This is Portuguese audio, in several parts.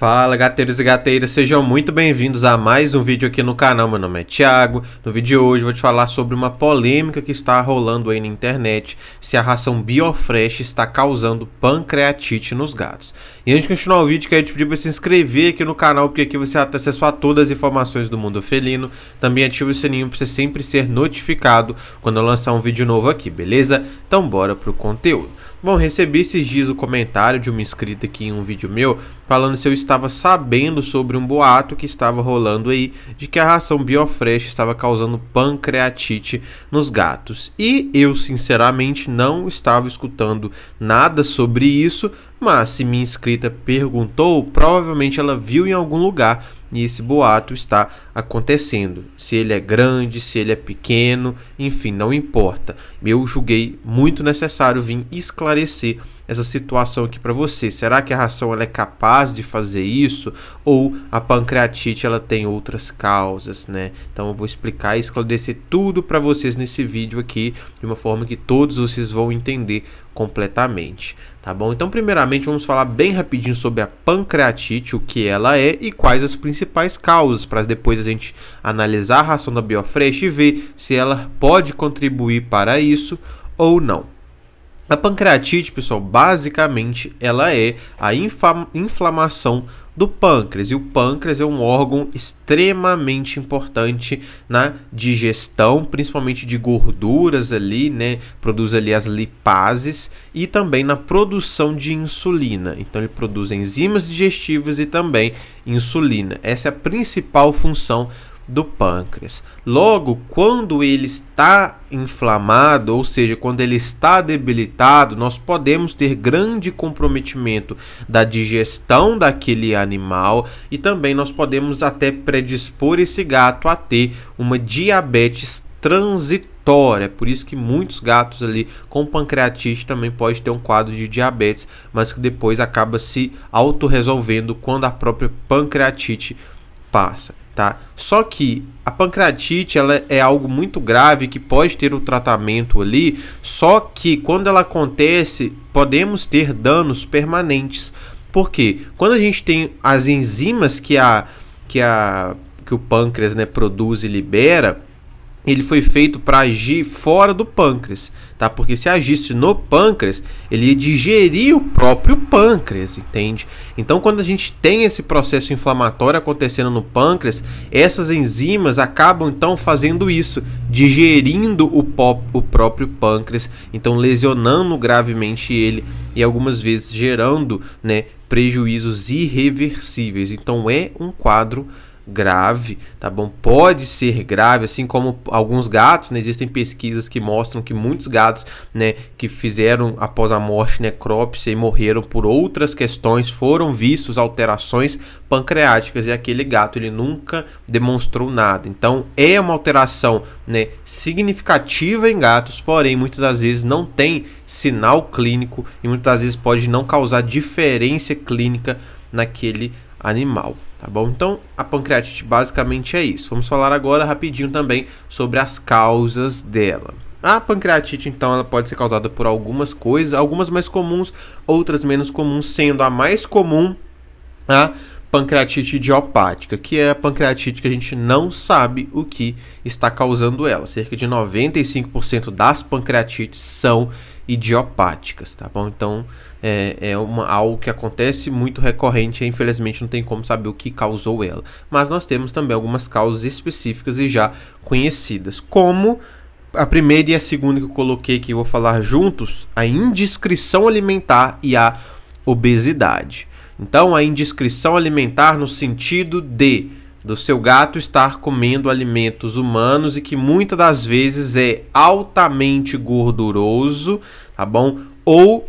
Fala, gateiros e gateiras, sejam muito bem-vindos a mais um vídeo aqui no canal. Meu nome é Thiago. No vídeo de hoje eu vou te falar sobre uma polêmica que está rolando aí na internet, se a ração Biofresh está causando pancreatite nos gatos. E antes de continuar o vídeo, quero te pedir para se inscrever aqui no canal, porque aqui você vai ter acesso a todas as informações do mundo felino. Também ative o sininho para você sempre ser notificado quando eu lançar um vídeo novo aqui, beleza? Então bora pro conteúdo. Bom, recebi esses dias o comentário de uma inscrita aqui em um vídeo meu, falando se eu estava sabendo sobre um boato que estava rolando aí, de que a ração Biofresh estava causando pancreatite nos gatos. E eu, sinceramente, não estava escutando nada sobre isso, mas se minha inscrita perguntou, provavelmente ela viu em algum lugar e esse boato está acontecendo. Se ele é grande, se ele é pequeno, enfim, não importa. Eu julguei muito necessário vir esclarecer essa situação aqui para você. Será que a ração ela é capaz de fazer isso? Ou a pancreatite ela tem outras causas, né? Então eu vou explicar e esclarecer tudo para vocês nesse vídeo aqui, de uma forma que todos vocês vão entender completamente, tá bom? Então primeiramente vamos falar bem rapidinho sobre a pancreatite, o que ela é e quais as principais causas, para depois a gente analisar a ração da Biofresh e ver se ela pode contribuir para isso ou não. A pancreatite, pessoal, basicamente ela é a inflamação do pâncreas, e o pâncreas é um órgão extremamente importante na digestão, principalmente de gorduras ali, né? Produz ali as lipases e também na produção de insulina. Então ele produz enzimas digestivas e também insulina. Essa é a principal função do pâncreas. Logo, quando ele está inflamado, ou seja, quando ele está debilitado, nós podemos ter grande comprometimento da digestão daquele animal e também nós podemos até predispor esse gato a ter uma diabetes transitória. Por isso que muitos gatos ali com pancreatite também pode ter um quadro de diabetes, mas que depois acaba se autorresolvendo quando a própria pancreatite passa. Tá? Só que a pancreatite ela é algo muito grave que pode ter o tratamento ali, só que quando ela acontece podemos ter danos permanentes. Por quê? Quando a gente tem as enzimas que o pâncreas, né, produz e libera, ele foi feito para agir fora do pâncreas, tá? Porque se agisse no pâncreas, ele ia digerir o próprio pâncreas, entende? Então, quando a gente tem esse processo inflamatório acontecendo no pâncreas, essas enzimas acabam então fazendo isso, digerindo o próprio pâncreas, então lesionando gravemente ele e algumas vezes gerando, né, prejuízos irreversíveis. Então, é um quadro grave, tá bom? Pode ser grave, assim como alguns gatos, né? Existem pesquisas que mostram que muitos gatos, né, que fizeram após a morte necrópsia e morreram por outras questões, foram vistos alterações pancreáticas e aquele gato ele nunca demonstrou nada. Então é uma alteração, né, significativa em gatos, porém muitas das vezes não tem sinal clínico e muitas vezes pode não causar diferença clínica naquele animal. Tá bom? Então, a pancreatite basicamente é isso. Vamos falar agora rapidinho também sobre as causas dela. A pancreatite, então, ela pode ser causada por algumas coisas, algumas mais comuns, outras menos comuns, sendo a mais comum a pancreatite idiopática, que é a pancreatite que a gente não sabe o que está causando ela. Cerca de 95% das pancreatites são idiopáticas, tá bom? Então, algo que acontece muito recorrente e infelizmente não tem como saber o que causou ela. Mas nós temos também algumas causas específicas e já conhecidas, como a primeira e a segunda que eu coloquei aqui, eu vou falar juntos, a indiscrição alimentar e a obesidade. Então, a indiscrição alimentar no sentido do seu gato estar comendo alimentos humanos e que muitas das vezes é altamente gorduroso, tá bom? Ou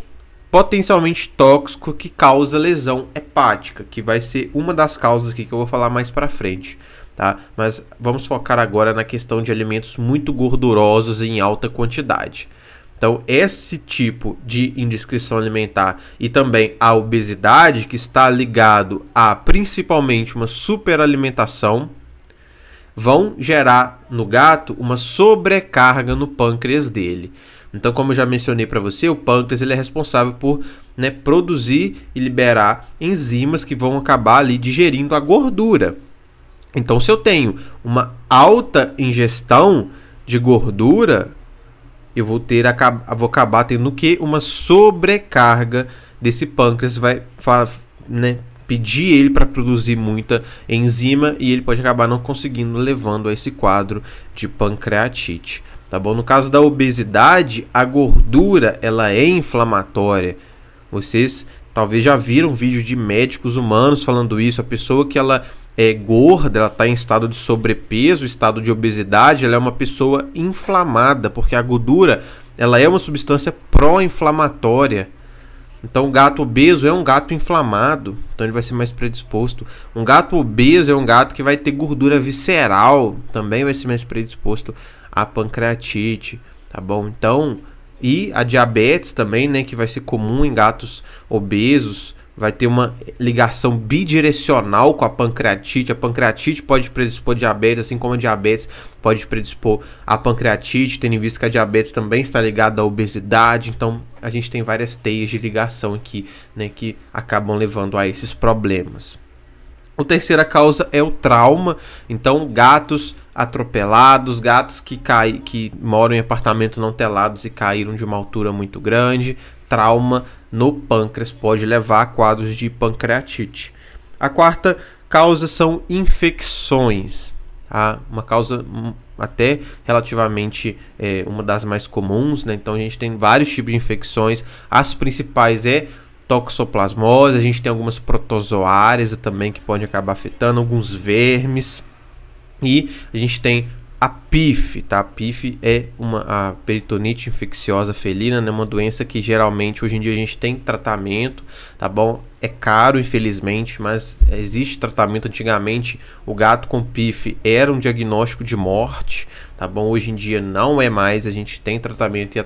potencialmente tóxico que causa lesão hepática, que vai ser uma das causas aqui que eu vou falar mais para frente, tá? Mas vamos focar agora na questão de alimentos muito gordurosos e em alta quantidade. Então, esse tipo de indiscrição alimentar e também a obesidade, que está ligado a principalmente uma superalimentação, vão gerar no gato uma sobrecarga no pâncreas dele. Então, como eu já mencionei para você, o pâncreas ele é responsável por né, produzir e liberar enzimas que vão acabar ali digerindo a gordura. Então, se eu tenho uma alta ingestão de gordura, eu vou acabar tendo o quê? Uma sobrecarga desse pâncreas, vai, né, pedir ele para produzir muita enzima e ele pode acabar não conseguindo, levando a esse quadro de pancreatite. Tá bom? No caso da obesidade, a gordura ela é inflamatória. Vocês talvez já viram vídeos de médicos humanos falando isso. A pessoa que ela é gorda, ela está em estado de sobrepeso, estado de obesidade, ela é uma pessoa inflamada, porque a gordura ela é uma substância pró-inflamatória. Então o gato obeso é um gato inflamado, então ele vai ser mais predisposto. Um gato obeso é um gato que vai ter gordura visceral, também vai ser mais predisposto a pancreatite, tá bom? Então, e a diabetes também, né, que vai ser comum em gatos obesos, vai ter uma ligação bidirecional com a pancreatite. A pancreatite pode predispor diabetes, assim como a diabetes pode predispor a pancreatite, tendo em vista que a diabetes também está ligada à obesidade. Então, a gente tem várias teias de ligação aqui, né, que acabam levando a esses problemas. A terceira causa é o trauma. Então, gatos atropelados, gatos que moram em apartamentos não telados e caíram de uma altura muito grande. Trauma no pâncreas pode levar a quadros de pancreatite. A quarta causa são infecções. Uma causa até relativamente uma das mais comuns, né? Então a gente tem vários tipos de infecções. As principais é toxoplasmose, a gente tem algumas protozoárias também que podem acabar afetando, alguns vermes. E a gente tem a PIF, tá? A PIF é a peritonite infecciosa felina, né? Uma doença que geralmente hoje em dia a gente tem tratamento, tá bom? É caro, infelizmente, mas existe tratamento. Antigamente o gato com PIF era um diagnóstico de morte, tá bom? Hoje em dia não é mais, a gente tem tratamento e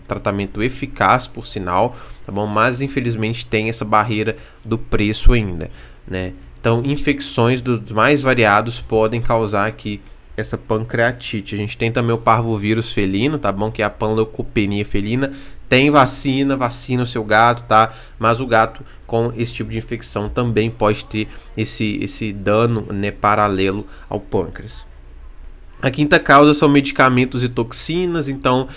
tratamento eficaz, por sinal, tá bom? Mas infelizmente tem essa barreira do preço ainda, né? Então, infecções dos mais variados podem causar aqui essa pancreatite. A gente tem também o parvovírus felino, tá bom? Que é a panleucopenia felina. Tem vacina o seu gato, tá? Mas o gato com esse tipo de infecção também pode ter esse dano, né, paralelo ao pâncreas. A quinta causa são medicamentos e toxinas. Então,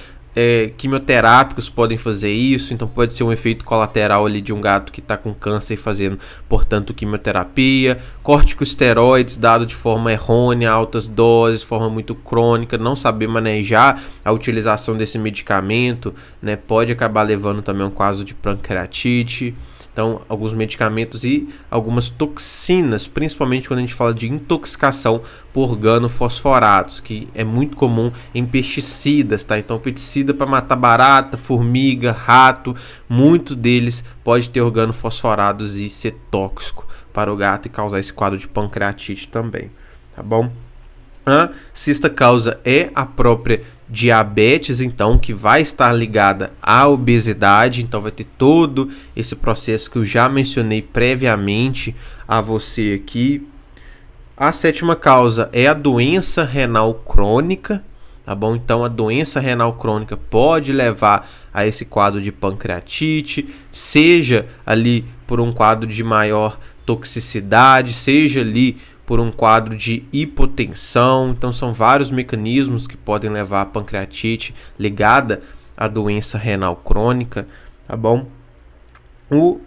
quimioterápicos podem fazer isso, então pode ser um efeito colateral ali de um gato que está com câncer e fazendo, portanto, quimioterapia. Corticosteroides dado de forma errônea, altas doses, forma muito crônica, não saber manejar a utilização desse medicamento, né, pode acabar levando também a um quadro de pancreatite. Então, alguns medicamentos e algumas toxinas, principalmente quando a gente fala de intoxicação por organofosforados, que é muito comum em pesticidas, tá? Então, pesticida para matar barata, formiga, rato, muito deles pode ter organofosforados e ser tóxico para o gato e causar esse quadro de pancreatite também, tá bom? A sexta causa é a própria diabetes, então, que vai estar ligada à obesidade, então vai ter todo esse processo que eu já mencionei previamente a você aqui. A sétima causa é a doença renal crônica, tá bom? Então a doença renal crônica pode levar a esse quadro de pancreatite, seja ali por um quadro de maior toxicidade, seja ali por um quadro de hipotensão. Então são vários mecanismos que podem levar a pancreatite ligada à doença renal crônica, tá bom?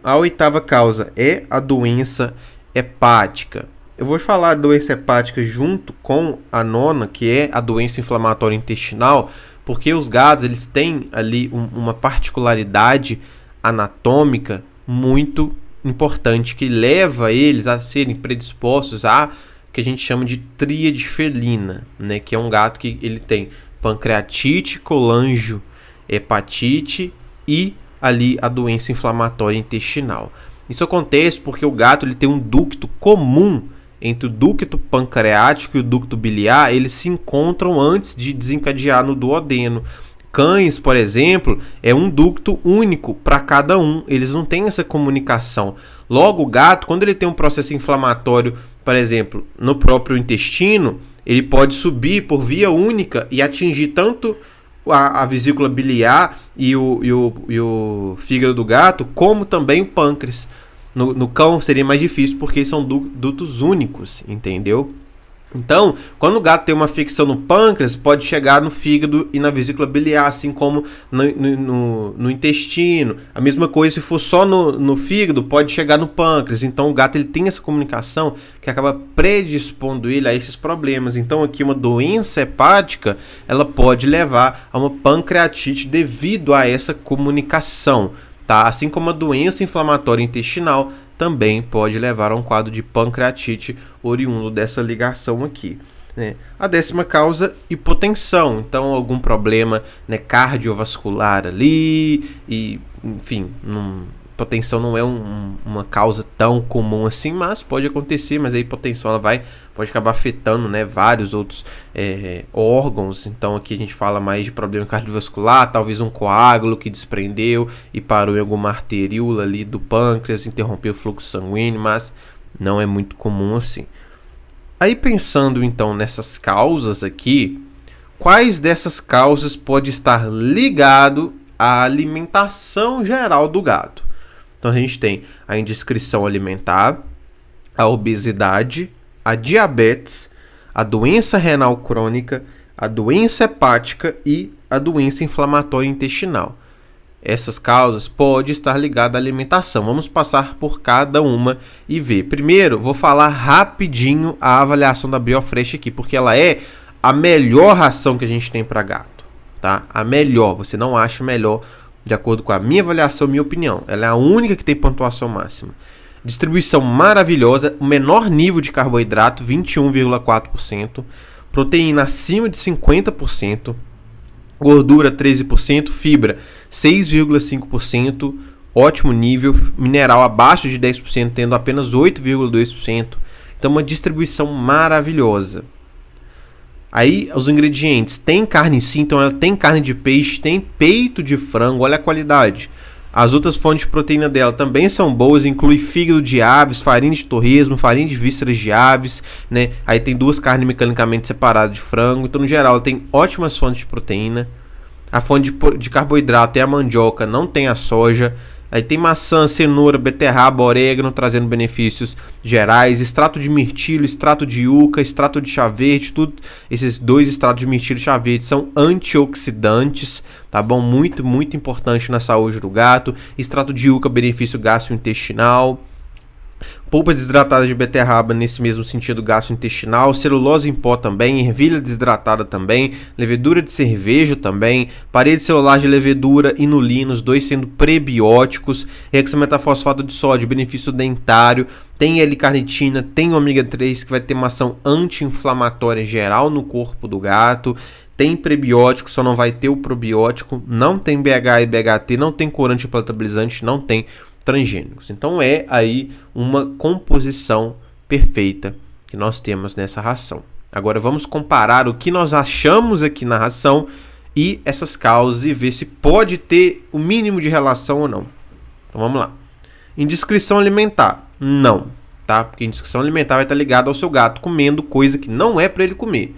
A oitava causa é a doença hepática. Eu vou falar da doença hepática junto com a nona, que é a doença inflamatória intestinal, porque os gatos eles têm ali uma particularidade anatômica muito importante que leva eles a serem predispostos a que a gente chama de tríade felina, né? Que é um gato que ele tem pancreatite, colangio, hepatite e ali a doença inflamatória intestinal. Isso acontece porque o gato ele tem um ducto comum entre o ducto pancreático e o ducto biliar, eles se encontram antes de desencadear no duodeno. Cães, por exemplo, é um ducto único para cada um, eles não têm essa comunicação. Logo, o gato, quando ele tem um processo inflamatório, por exemplo, no próprio intestino, ele pode subir por via única e atingir tanto a vesícula biliar e o fígado do gato, como também o pâncreas. No cão seria mais difícil porque são dutos únicos, entendeu? Então, quando o gato tem uma afecção no pâncreas, pode chegar no fígado e na vesícula biliar, assim como no intestino. A mesma coisa, se for só no fígado, pode chegar no pâncreas. Então, o gato ele tem essa comunicação que acaba predispondo ele a esses problemas. Então, aqui uma doença hepática, ela pode levar a uma pancreatite devido a essa comunicação, tá? Assim como a doença inflamatória intestinal também pode levar a um quadro de pancreatite oriundo dessa ligação aqui, né? A 10ª causa, hipotensão. Então, algum problema, né, cardiovascular ali, e enfim, hipotensão não é uma causa tão comum assim, mas pode acontecer. Mas a hipotensão ela pode acabar afetando, né, vários outros órgãos. Então aqui a gente fala mais de problema cardiovascular, talvez um coágulo que desprendeu e parou em alguma arteríola ali do pâncreas, interrompeu o fluxo sanguíneo, mas não é muito comum assim. Aí, pensando então nessas causas aqui, quais dessas causas pode estar ligado à alimentação geral do gato? Então a gente tem a indiscrição alimentar, a obesidade, a diabetes, a doença renal crônica, a doença hepática e a doença inflamatória intestinal. Essas causas podem estar ligadas à alimentação. Vamos passar por cada uma e ver. Primeiro, vou falar rapidinho a avaliação da Biofresh aqui, porque ela é a melhor ração que a gente tem para gato, tá? A melhor, você não acha melhor, de acordo com a minha avaliação, minha opinião. Ela é a única que tem pontuação máxima. Distribuição maravilhosa, o menor nível de carboidrato, 21,4%, proteína acima de 50%, gordura 13%, fibra 6,5%, ótimo nível, mineral abaixo de 10%, tendo apenas 8,2%. Então, uma distribuição maravilhosa. Aí, os ingredientes, tem carne sim, então ela tem carne de peixe, tem peito de frango, olha a qualidade. As outras fontes de proteína dela também são boas, inclui fígado de aves, farinha de torresmo, farinha de vísceras de aves, né? Aí tem 2 carnes mecanicamente separadas de frango. Então, no geral, ela tem ótimas fontes de proteína. A fonte de carboidrato é a mandioca, não tem a soja. Aí tem maçã, cenoura, beterraba, orégano, trazendo benefícios gerais. Extrato de mirtilo, extrato de yuca, extrato de chá verde, tudo. Esses 2 extratos de mirtilo e chá verde são antioxidantes, tá bom? Muito, muito importante na saúde do gato. Extrato de yuca, benefício gastrointestinal. Polpa desidratada de beterraba, nesse mesmo sentido, gastrointestinal. Celulose em pó também, ervilha desidratada também, levedura de cerveja também, parede celular de levedura, inulina, os 2 sendo prebióticos, hexametafosfato de sódio, benefício dentário, tem L-carnitina, tem ômega 3 que vai ter uma ação anti-inflamatória geral no corpo do gato, tem prebiótico, só não vai ter o probiótico, não tem BH e BHT, não tem corante palatabilizante, não tem transgênicos. Então é aí uma composição perfeita que nós temos nessa ração. Agora vamos comparar o que nós achamos aqui na ração e essas causas e ver se pode ter o mínimo de relação ou não. Então vamos lá. Indiscrição alimentar, não, tá? Porque indiscrição alimentar vai estar ligada ao seu gato comendo coisa que não é para ele comer.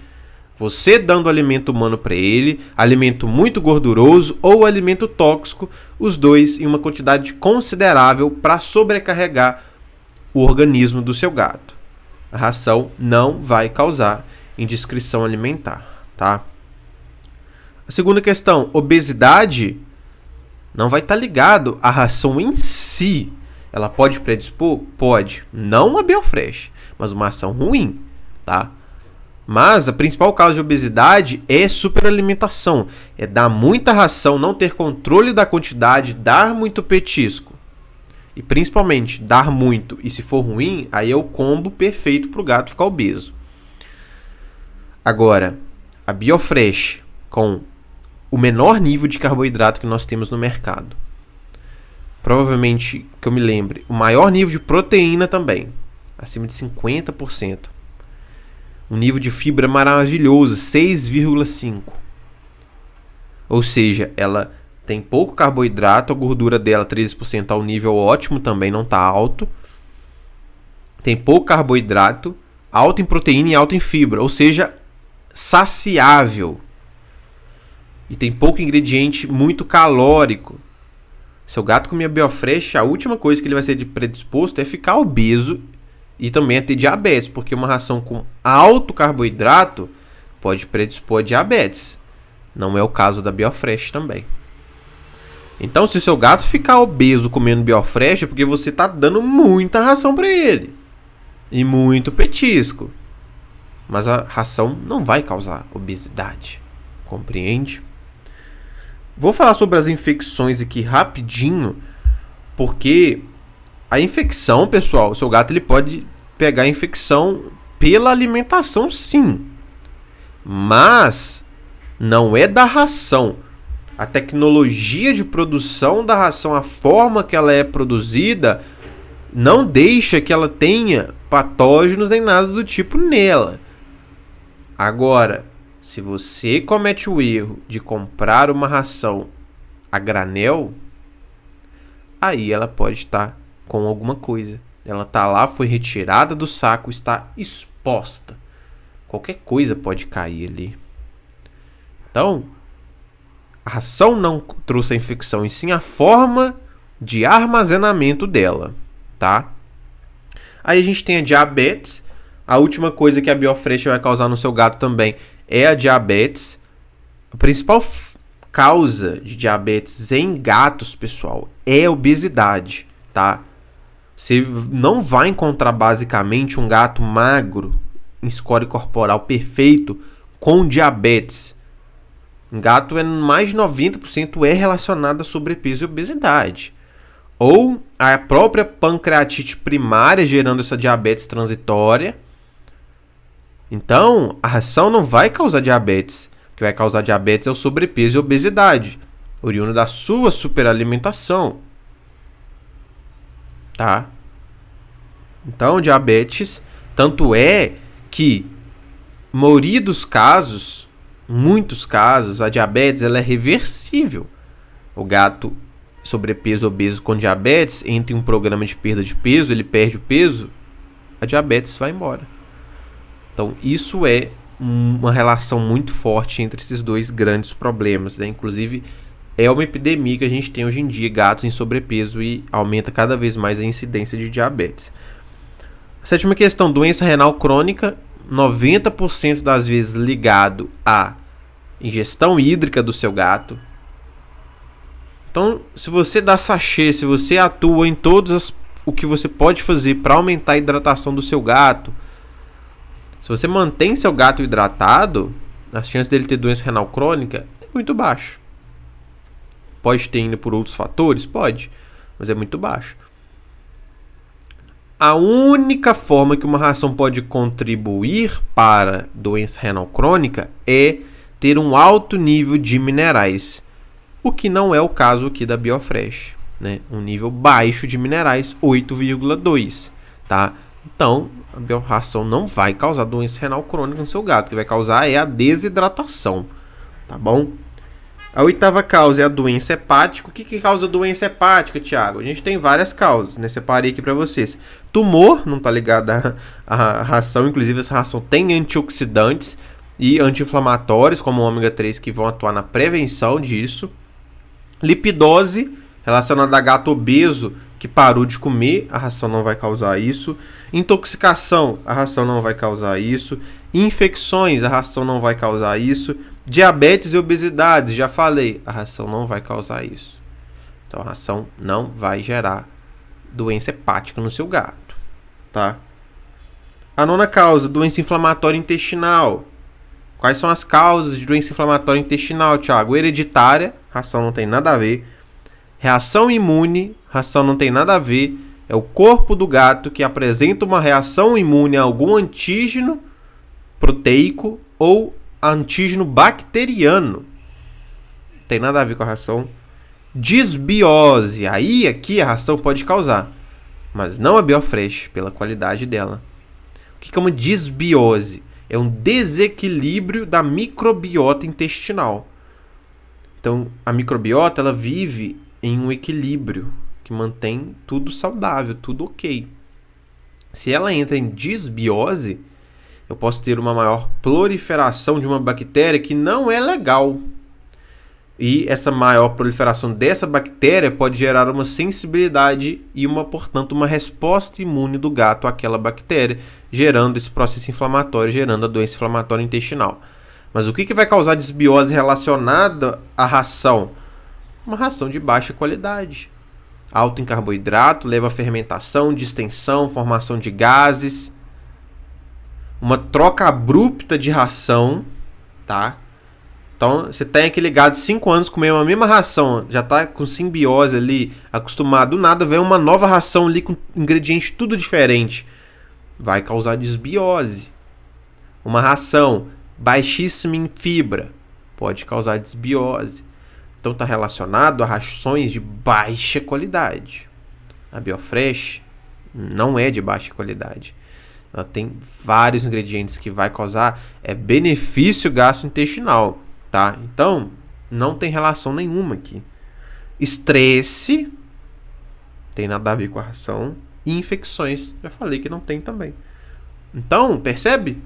Você dando alimento humano para ele, alimento muito gorduroso ou alimento tóxico, os 2 em uma quantidade considerável para sobrecarregar o organismo do seu gato. A ração não vai causar indiscrição alimentar, tá? A segunda questão, obesidade, não vai estar ligado à ração em si. Ela pode predispor? Pode. Não a Biofresh, mas uma ação ruim, tá? Mas a principal causa de obesidade é superalimentação. É dar muita ração, não ter controle da quantidade, dar muito petisco. E principalmente, dar muito. E se for ruim, aí é o combo perfeito para o gato ficar obeso. Agora, a Biofresh, com o menor nível de carboidrato que nós temos no mercado. Provavelmente, que eu me lembre, o maior nível de proteína também. Acima de 50%. Um nível de fibra maravilhoso, 6,5. Ou seja, ela tem pouco carboidrato, a gordura dela 13% ao nível ótimo, também não está alto. Tem pouco carboidrato, alto em proteína e alto em fibra, ou seja, saciável. e tem pouco ingrediente muito calórico. Seu gato comer Biofresh, a última coisa que ele vai ser predisposto é ficar obeso e também a ter diabetes, porque uma ração com alto carboidrato pode predispor a diabetes. Não é o caso da Biofresh também. Então, se o seu gato ficar obeso comendo Biofresh, é porque você está dando muita ração para ele. E muito petisco. Mas a ração não vai causar obesidade. Compreende? Vou falar sobre as infecções aqui rapidinho. Porque a infecção, pessoal, o seu gato ele pode pegar infecção pela alimentação, sim. Mas não é da ração. A tecnologia de produção da ração, a forma que ela é produzida, não deixa que ela tenha patógenos nem nada do tipo nela. Agora, se você comete o erro de comprar uma ração a granel, aí ela pode estar com alguma coisa. Ela está lá, foi retirada do saco, está exposta. Qualquer coisa pode cair ali. Então, a ração não trouxe a infecção, e sim a forma de armazenamento dela, tá? Aí a gente tem a diabetes. A última coisa que a Biofresh vai causar no seu gato também é a diabetes. A principal causa de diabetes em gatos, pessoal, é a obesidade, tá? Você não vai encontrar basicamente um gato magro, em score corporal perfeito, com diabetes. Um gato, mais de 90% é relacionado a sobrepeso e obesidade. Ou a própria pancreatite primária gerando essa diabetes transitória. Então, a ração não vai causar diabetes. O que vai causar diabetes é o sobrepeso e obesidade, oriundo da sua superalimentação. Tá? Então, diabetes, tanto é que, na maioria dos casos, muitos casos, a diabetes ela é reversível. O gato sobrepeso, obeso com diabetes, entra em um programa de perda de peso, ele perde o peso, a diabetes vai embora. Então, isso é uma relação muito forte entre esses dois grandes problemas, né? Inclusive, é uma epidemia que a gente tem hoje em dia, gatos em sobrepeso, e aumenta cada vez mais a incidência de diabetes. A sétima questão, doença renal crônica, 90% das vezes ligado à ingestão hídrica do seu gato. Então, se você dá sachê, se você atua em o que você pode fazer para aumentar a hidratação do seu gato, se você mantém seu gato hidratado, a chance dele ter doença renal crônica é muito baixa. Pode ter ainda por outros fatores? Pode, mas é muito baixo. A única forma que uma ração pode contribuir para doença renal crônica é ter um alto nível de minerais, o que não é o caso aqui da Biofresh, né? Um nível baixo de minerais, 8,2, tá? Então, a biorração não vai causar doença renal crônica no seu gato. O que vai causar é a desidratação, tá bom? A oitava causa é a doença hepática. O que causa doença hepática, Thiago? A gente tem várias causas, né? Separei aqui para vocês. Tumor, não tá ligado à ração. Inclusive, essa ração tem antioxidantes e anti-inflamatórios, como o ômega 3, que vão atuar na prevenção disso. Lipidose, relacionada a gato obeso que parou de comer, a ração não vai causar isso. Intoxicação, a ração não vai causar isso. Infecções, a ração não vai causar isso. Diabetes e obesidade, já falei, a ração não vai causar isso. Então a ração não vai gerar doença hepática no seu gato, tá? A nona causa, doença inflamatória intestinal. Quais são as causas de doença inflamatória intestinal, Thiago? Hereditária, ração não tem nada a ver. Reação imune, ração não tem nada a ver. É o corpo do gato que apresenta uma reação imune a algum antígeno proteico ou antígeno bacteriano. Não tem nada a ver com a ração. Disbiose, aí aqui a ração pode causar, mas não a Biofresh, pela qualidade dela. O que é uma disbiose? É um desequilíbrio da microbiota intestinal. Então, a microbiota ela vive em um equilíbrio que mantém tudo saudável, tudo ok. Se ela entra em disbiose, eu posso ter uma maior proliferação de uma bactéria que não é legal. E essa maior proliferação dessa bactéria pode gerar uma sensibilidade e, portanto, uma resposta imune do gato àquela bactéria, gerando esse processo inflamatório, gerando a doença inflamatória intestinal. Mas o que vai causar desbiose relacionada à ração? Uma ração de baixa qualidade. Alto em carboidrato, leva a fermentação, distensão, formação de gases. Uma troca abrupta de ração, tá? Então, você tem aquele gado de 5 anos comendo a mesma ração, já tá com simbiose ali, acostumado, do nada vem uma nova ração ali com ingredientes tudo diferente. Vai causar desbiose. Uma ração baixíssima em fibra pode causar desbiose. Então, está relacionado a rações de baixa qualidade. A Biofresh não é de baixa qualidade. Ela tem vários ingredientes que vai causar benefício gastrointestinal. Tá? Então, não tem relação nenhuma aqui. Estresse tem nada a ver com a ração. E infecções, já falei que não tem também. Então, percebe?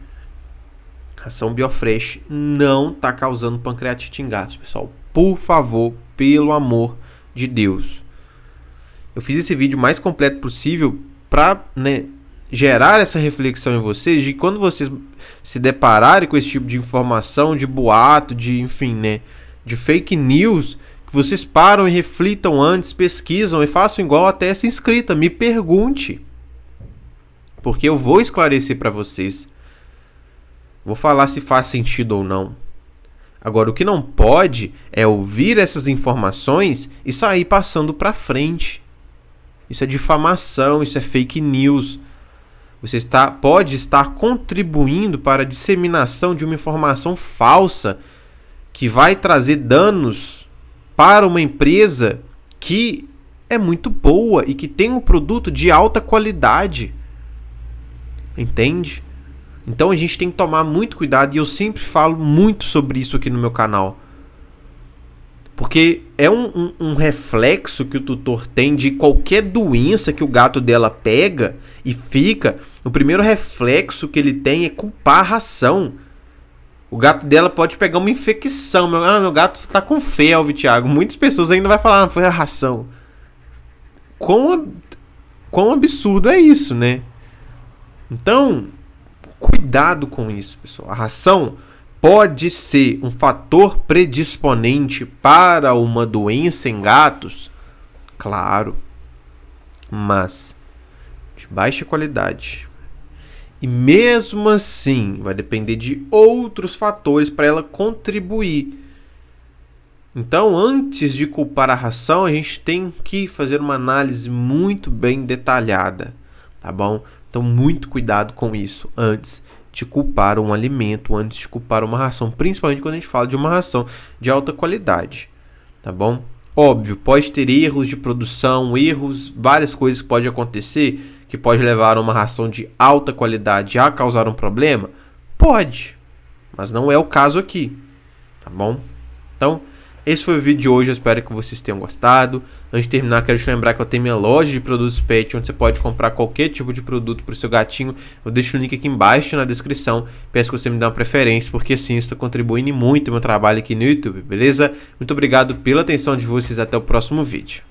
Ração Biofresh não está causando pancreatite em gatos, pessoal. Por favor, pelo amor de Deus. Eu fiz esse vídeo mais completo possível para, gerar essa reflexão em vocês, de quando vocês se depararem com esse tipo de informação, de boato, de de fake news, que vocês param e reflitam antes, pesquisam e façam igual até essa inscrita, me pergunte, porque eu vou esclarecer para vocês, vou falar se faz sentido ou não. Agora, o que não pode é ouvir essas informações e sair passando para frente. Isso é difamação, isso é fake news. Você pode estar contribuindo para a disseminação de uma informação falsa que vai trazer danos para uma empresa que é muito boa e que tem um produto de alta qualidade. Entende? Então a gente tem que tomar muito cuidado e eu sempre falo muito sobre isso aqui no meu canal. Porque é um reflexo que o tutor tem de qualquer doença que o gato dela pega e fica. O primeiro reflexo que ele tem é culpar a ração. O gato dela pode pegar uma infecção. Meu gato tá com felve, Thiago. Muitas pessoas ainda vão falar, foi a ração. Quão absurdo é isso, né? Então, cuidado com isso, pessoal. A ração pode ser um fator predisponente para uma doença em gatos? Claro. Mas de baixa qualidade. E mesmo assim, vai depender de outros fatores para ela contribuir. Então, antes de culpar a ração, a gente tem que fazer uma análise muito bem detalhada, tá bom? Então, muito cuidado com isso antes de culpar um alimento, antes de culpar uma ração, principalmente quando a gente fala de uma ração de alta qualidade, tá bom? Óbvio, pode ter erros de produção, várias coisas que podem acontecer, que pode levar a uma ração de alta qualidade a causar um problema? Pode, mas não é o caso aqui, tá bom? Então, esse foi o vídeo de hoje, eu espero que vocês tenham gostado. Antes de terminar, quero te lembrar que eu tenho minha loja de produtos pet, onde você pode comprar qualquer tipo de produto para o seu gatinho. Eu deixo o link aqui embaixo na descrição. Peço que você me dê uma preferência, porque assim isso está contribuindo muito no meu trabalho aqui no YouTube, beleza? Muito obrigado pela atenção de vocês, até o próximo vídeo.